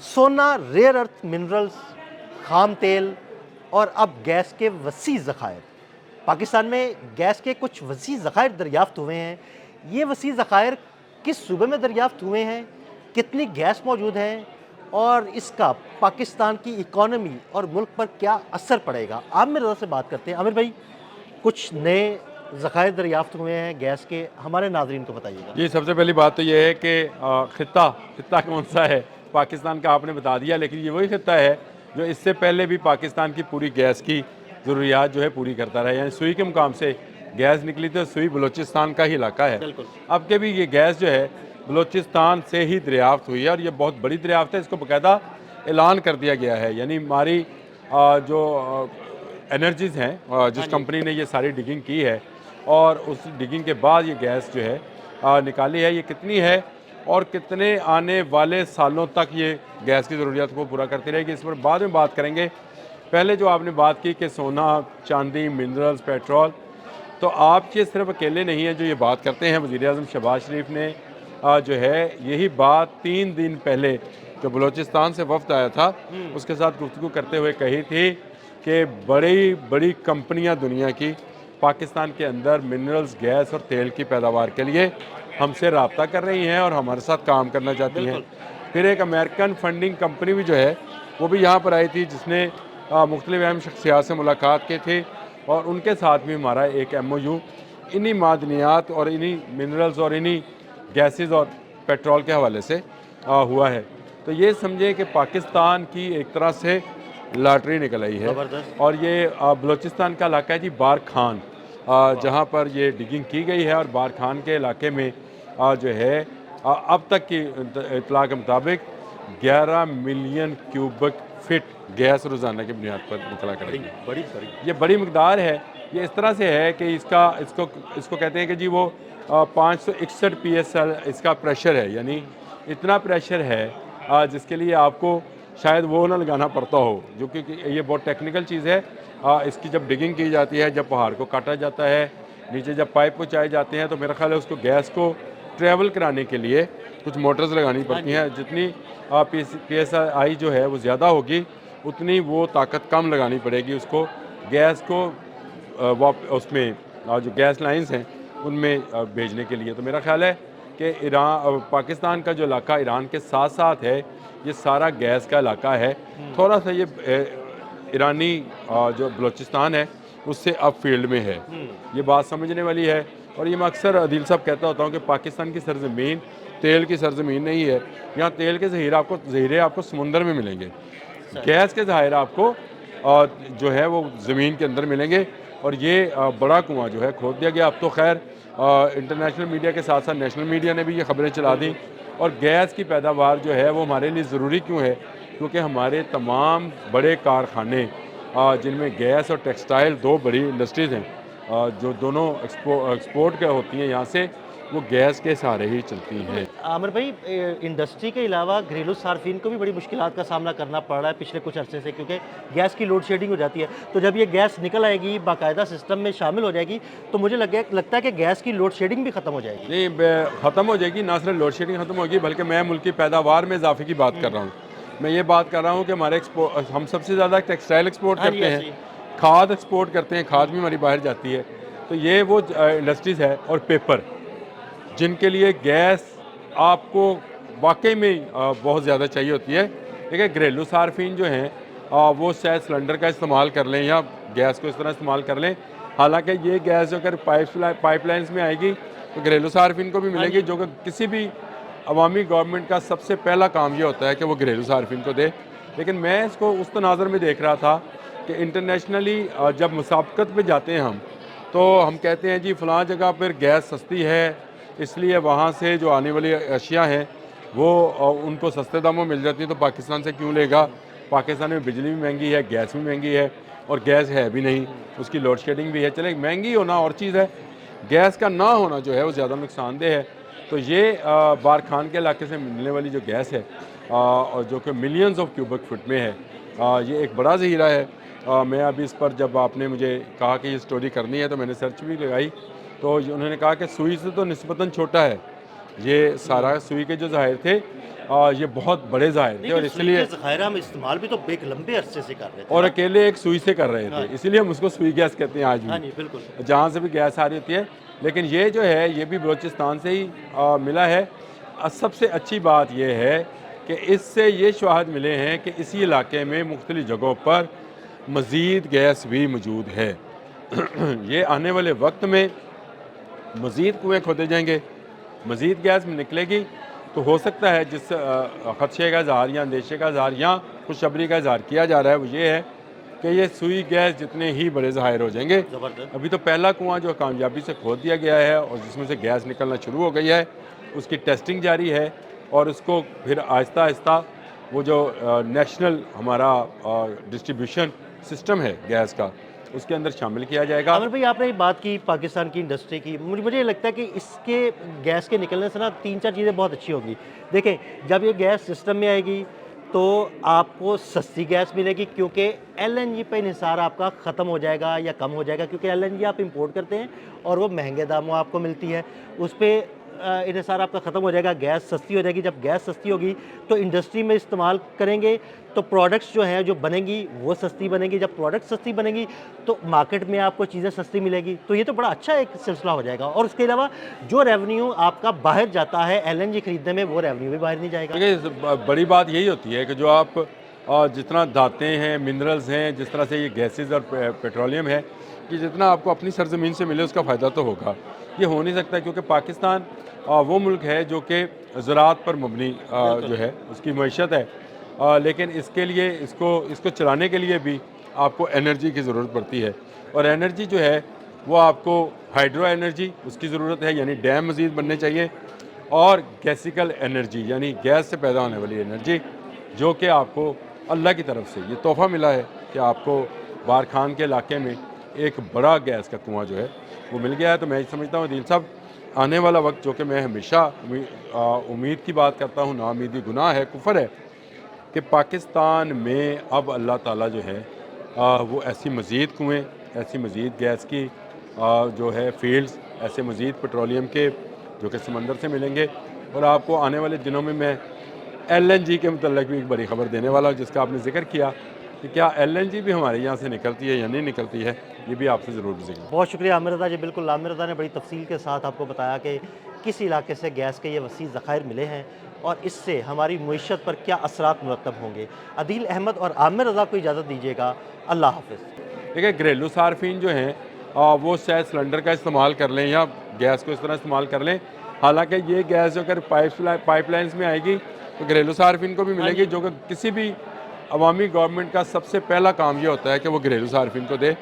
सोना, rare earth minerals, खाम तेल और अब गैस के वसी ज़खायर। पाकिस्तान में गैस के कुछ वसी ज़खायर दरियाफ़्त हुए हैं। ये वसी ज़खायर किस सूबे में दरियाफ़्त हुए हैं, कितनी गैस मौजूद है और इसका पाकिस्तान की इकॉनमी और मुल्क पर क्या असर पड़ेगा? आमिर रज़ा से बात करते हैं। आमिर भाई, कुछ नए ज़खायर दरियाफ़्त हुए हैं गैस के, हमारे नाज़रीन को बताइएगा। जी, सबसे पहली बात तो ये है कि ख़ित्ता ख़ित्ता कौन-सा है? पाकिस्तान का आपने बता दिया, लेकिन ये वही ख़ित्ता है जो इससे पहले भी पाकिस्तान की पूरी गैस की ज़रूरियात जो है पूरी करता रहा। यानी सुई के मुकाम से गैस निकली तो सुई बलूचिस्तान का ही इलाका है। बिल्कुल। अब के भी ये गैस जो है बलूचिस्तान से ही दरियाफ़्त हुई है और ये बहुत बड़ी दरियाफ़्त है। इसको बाकायदा ऐलान कर दिया गया है। यानी हमारी जो एनर्जीज़ हैं जिस हाँ जी। कंपनी ने ये सारी डिगिंग की है और उस डिगिंग के बाद ये गैस जो है निकाली है, ये कितनी है और कितने आने वाले सालों तक ये गैस की ज़रूरियात को पूरा करती रहेगी, इस पर बाद में बात करेंगे। पहले जो आपने बात की कि सोना, चांदी, मिनरल्स, पेट्रोल, तो आप ये सिर्फ अकेले नहीं हैं जो ये बात करते हैं। वज़ीर-ए-आज़म शहबाज शरीफ ने जो है यही बात 3 दिन पहले जो बलूचिस्तान से वफ़द आया था उसके साथ गुफ्तगू करते हुए कही थी कि बड़ी बड़ी कंपनियां दुनिया की पाकिस्तान के अंदर मिनरल्स, गैस और तेल की पैदावार के लिए हमसे रब्ता कर रही हैं और हमारे साथ काम करना चाहती हैं। बिल्कुल। फिर एक अमेरिकन फंडिंग कंपनी भी जो है वो भी यहाँ पर आई थी, जिसने मुख्तलिफ अहम शख्सियात से मुलाकात की थी और उनके साथ भी हमारा एक MOU इन्हीं मादनियात और इन्हीं मिनरल्स और इन्हीं गैसेस और पेट्रोल के हवाले से हुआ है। तो ये समझे कि पाकिस्तान की एक तरह से लॉटरी निकल आई है। ज़बरदस्त। और ये बलूचिस्तान का इलाका है जी, बार खान, जहाँ पर ये डिगिंग की गई है और बार खान के इलाके में जो है अब तक की इतला के मुताबिक 11 मिलियन क्यूबिक फिट गैस रोज़ाना की बुनियाद पर निकला बड़ी करेगी। बड़ी बड़ी ये बड़ी मकदार है। ये इस तरह से है कि इसको कहते हैं कि जी वो 561 PSI इसका प्रेशर है। यानी इतना प्रेशर है जिसके लिए आपको शायद वो ना लगाना पड़ता हो, जो कि ये बहुत टेक्निकल चीज़ है। इसकी जब डिगिंग की जाती है, जब पहाड़ को काटा जाता है, नीचे जब पाइप पहुँचाए जाते हैं, तो मेरा ख्याल है उसको गैस को ट्रैवल कराने के लिए कुछ मोटर्स लगानी हाँ पड़ती जी। हैं। जितनी PSI जो है वो ज़्यादा होगी, उतनी वो ताकत कम लगानी पड़ेगी उसको गैस को उसमें जो गैस लाइंस हैं उनमें भेजने के लिए। तो मेरा ख्याल है कि पाकिस्तान का जो इलाका ईरान के साथ साथ है, ये सारा गैस का इलाका है। थोड़ा सा ये ईरानी जो बलूचिस्तान है उससे अब फील्ड में है। ये बात समझने वाली है। और ये मैं अक्सर अदील साहब कहता होता हूँ कि पाकिस्तान की सरजमीन तेल की सरजमीन नहीं है। यहाँ तेल के ज़हीरे आपको समुंदर में मिलेंगे, गैस के ज़खायर आपको जो है वो ज़मीन के अंदर मिलेंगे। और ये बड़ा कुआं जो है खोद दिया गया। अब तो खैर इंटरनेशनल मीडिया के साथ साथ नेशनल मीडिया ने भी ये खबरें चला दी। और गैस की पैदावार जो है वो हमारे लिए ज़रूरी क्यों है? क्योंकि हमारे तमाम बड़े कारखाने जिनमें गैस और टेक्सटाइल, दो बड़ी इंडस्ट्रीज़ हैं जो दोनों एक्सपोर्ट के होती हैं यहाँ से, वो गैस के सहारे ही चलती हैं। आमिर भाई, इंडस्ट्री के अलावा घरेलू सार्फिन को भी बड़ी मुश्किलात का सामना करना पड़ रहा है पिछले कुछ अरसे से, क्योंकि गैस की लोड शेडिंग हो जाती है। तो जब ये गैस निकल आएगी, बाकायदा सिस्टम में शामिल हो जाएगी, तो मुझे लगता है कि गैस की लोड शेडिंग भी ख़त्म हो जाएगी। नहीं, ख़त्म हो जाएगी। ना सिर्फ लोड शेडिंग ख़त्म होगी, बल्कि मैं मुल्क की पैदावार में इजाफे की बात कर रहा हूँ। मैं ये बात कर रहा हूँ कि हम सबसे ज़्यादा टेक्सटाइल एक्सपोर्ट हाँ जी, करते ऐसे ही। हैं, खाद एक्सपोर्ट करते हैं, खाद भी हमारी बाहर जाती है। तो ये वो इंडस्ट्रीज़ है। और पेपर, जिनके लिए गैस आपको वाकई में बहुत ज़्यादा चाहिए होती है। देखिए, घरेलू सार्फिन जो हैं वो शायद सिलेंडर का इस्तेमाल कर लें या गैस को इस तरह इस्तेमाल कर लें। हालांकि ये गैस जो अगर पाइपलाइंस में आएगी तो घरेलू सार्फिन को भी हाँ मिलेगी, जी। जो कि किसी भी अवामी गवर्नमेंट का सबसे पहला काम ये होता है कि वो घरेलू सार्फिन को दे। लेकिन मैं इसको उस तनाज़र में देख रहा था कि इंटरनेशनली जब मुसाबकत में जाते हैं हम, तो हम कहते हैं जी फ़लाँ जगह पर गैस सस्ती है, इसलिए वहाँ से जो आने वाली अशिया हैं वो उनको सस्ते दामों में मिल जाती है, तो पाकिस्तान से क्यों लेगा? पाकिस्तान में बिजली भी महंगी है, गैस भी महंगी है और गैस है भी नहीं, उसकी लोड शेडिंग भी है। चले, महंगी होना और चीज़ है, गैस का ना होना जो है वो ज़्यादा नुकसानदेह है। तो ये बार खान के इलाके से मिलने वाली जो गैस है और जो कि मिलियंस ऑफ क्यूबिक फुट में है, ये एक बड़ा ज़हीरा है। मैं अभी इस पर, जब आपने मुझे कहा कि ये स्टोरी करनी है, तो मैंने सर्च भी लगाई, तो उन्होंने कहा कि सुई से तो निस्बतन छोटा है ये सारा। सुई के जो ज़खायर थे ये बहुत बड़े ज़ाहिर थे और इसलिए ज़खायरा हम इस्तेमाल भी तो एक लंबे अरसे से कर रहे थे और अकेले एक सुई से कर रहे हाँ। थे, इसीलिए हम उसको सुई गैस कहते हैं आज हाँ भी, जी बिल्कुल। जहाँ से भी गैस आ रही होती है। लेकिन ये जो है ये भी बलूचिस्तान से ही मिला है। सबसे अच्छी बात ये है कि इससे ये शवाहद मिले हैं कि इसी इलाके में मुख्तलिफ जगहों पर मज़ीद गैस भी मौजूद है। ये आने वाले वक्त में मज़ीद कुएँ खोदे जाएंगे, मज़ीद गैस निकलेगी, तो हो सकता है जिस खदशे का इज़हार या अंदेशे का इज़हार या खुशखबरी का इज़हार किया जा रहा है वो ये है कि ये सुई गैस जितने ही बड़े ज़ाहिर हो जाएंगे। ज़बरदस्त। अभी तो पहला कुआँ जो कामयाबी से खोद दिया गया है और जिसमें से गैस निकलना शुरू हो गई है, उसकी टेस्टिंग जारी है और उसको फिर आहिस्ता आहिस्ता वो जो नेशनल हमारा डिस्ट्रीब्यूशन सिस्टम है गैस का, उसके अंदर शामिल किया जाएगा। आमिर भाई आपने बात की पाकिस्तान की इंडस्ट्री की, मुझे ये लगता है कि इसके गैस के निकलने से ना 3-4 चीज़ें बहुत अच्छी होगी। देखें, जब ये गैस सिस्टम में आएगी तो आपको सस्ती गैस मिलेगी, क्योंकि एलएनजी पे इन्हिसार आपका ख़त्म हो जाएगा या कम हो जाएगा, क्योंकि एलएनजी आप इंपोर्ट करते हैं और वो महंगे दामों आपको मिलती है। उस पर इन्हिसार आपका ख़त्म हो जाएगा, गैस सस्ती हो जाएगी। जब गैस सस्ती होगी तो इंडस्ट्री में इस्तेमाल करेंगे तो प्रोडक्ट्स जो हैं जो बनेंगी वो सस्ती बनेंगी। जब प्रोडक्ट सस्ती बनेंगी तो मार्केट में आपको चीज़ें सस्ती मिलेगी। तो ये तो बड़ा अच्छा एक सिलसिला हो जाएगा। और उसके अलावा जो रेवेन्यू आपका बाहर जाता है एलएनजी खरीदने में, वो रेवेन्यू भी बाहर नहीं जाएगा। देखिए बड़ी बात यही होती है कि जो आप जितना धातें हैं, मिनरल्स हैं, जिस तरह से ये गैसेस और पेट्रोलियम है, कि जितना आपको अपनी सरजमीन से मिले उसका फ़ायदा तो होगा। ये हो नहीं सकता क्योंकि पाकिस्तान वो मुल्क है जो कि ज़राअत पर मबनी जो है उसकी मईशत है। लेकिन इसके लिए इसको चलाने के लिए भी आपको एनर्जी की ज़रूरत पड़ती है और एनर्जी जो है वो आपको हाइड्रो एनर्जी उसकी ज़रूरत है, यानी डैम मज़ीद बनने चाहिए, और गैसिकल एनर्जी यानी गैस से पैदा होने वाली एनर्जी, जो कि आपको अल्लाह की तरफ से ये तोहफ़ा मिला है कि आपको बारखान के इलाके में एक बड़ा गैस का कुआँ जो है वो मिल गया है। तो मैं समझता हूँ दिल साहब, आने वाला वक्त, जो कि मैं हमेशा उम्मीद की बात करता हूँ, नाउमीदी गुनाह है, कुफर है, कि पाकिस्तान में अब अल्लाह ताला जो है वो ऐसी मज़ीद कुएँ, ऐसी मज़ीद गैस की जो है फील्ड्स, ऐसे मज़ीद पेट्रोलियम के जो कि समंदर से मिलेंगे। और आपको आने वाले दिनों में मैं एलएनजी के मतलब भी एक बड़ी खबर देने वाला हूँ, जिसका आपने जिक्र किया कि क्या एलएनजी भी हमारे यहाँ से निकलती है या नहीं निकलती है, ये भी आपसे ज़रूर जिक्र। बहुत शुक्रिया आमिर रज़ा जी। बिल्कुल, आमिर रज़ा ने बड़ी तफसील के साथ आपको बताया कि किस इलाके से गैस के ये वसी ज़खायर मिले हैं और इससे हमारी मईशत पर क्या असरात मुरतब होंगे। अदील अहमद और आमिर रज़ा को इजाज़त दीजिएगा। अल्लाह हाफ़िज़। देखिए, घरेलू सार्फिन जो हैं वो शायद सिलेंडर का इस्तेमाल कर लें या गैस को इस तरह इस्तेमाल कर लें। हालांकि ये गैस जो अगर पाइपलाइंस में आएगी तो घरेलू सार्फिन को भी मिलेगी, जो कि किसी भी अवामी गवर्नमेंट का सबसे पहला काम ये होता है कि वो घरेलू सार्फिन को दे।